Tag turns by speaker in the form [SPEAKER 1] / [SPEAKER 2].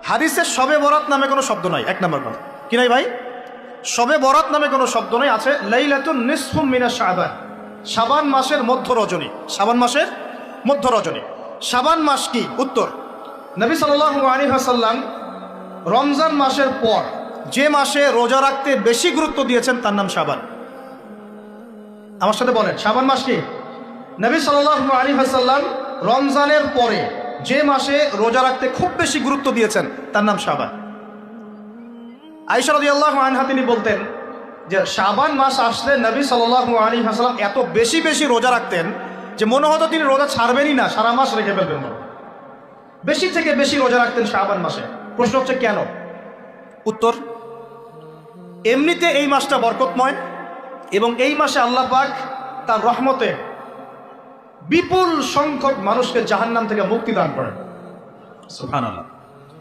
[SPEAKER 1] হাদিসে শবে বরাত নামে কোনো শব্দ নাই, এক নম্বর কথা কি নাই ভাই? শবে বরাত নামে কোনো শব্দ নাই, আছে লাইলাতুন নিসফুম মিনাশ শাবান, শাবান মাসের মধ্য রজনী। শাবান মাসের মধ্য রজনী। শাবান মাস কি? উত্তর, নবী সাল্লাল্লাহু আলাইহি ওয়াসাল্লাম রমজান মাসের পর যে মাসে রোজা রাখতে বেশি গুরুত্ব দিয়েছেন তার নাম শাবান। আমার সাথে বলেন, শাবান মাস কি? নবী সাল্লাল্লাহু আলাইহি ওয়াসাল্লাম রমজানের পরে যে মাসে রোজা রাখতে খুব বেশি গুরুত্ব দিয়েছেন তার নাম শাবান। আয়েশা রাদিয়াল্লাহু আনহা তিনি বলতেন যে শাবান মাস আসলে নবী সাল্লাল্লাহু আলাইহি ওয়াসাল্লাম এত বেশি বেশি রোজা রাখতেন যে মনে হতো তিনি রোজা ছাড়বেনই না, সারা মাস রেখে ফেলবেন। বেশি থেকে বেশি রোজা রাখতেন শাবান মাসে। প্রশ্ন হচ্ছে কেন? উত্তর, এমনিতে এই মাসটা বরকতময় এবং এই মাসে আল্লাহ পাক তার রহমতে বিপুল সংখ্যক মানুষকে জাহান্নাম থেকে মুক্তি দান করেন। সুবহানাল্লাহ।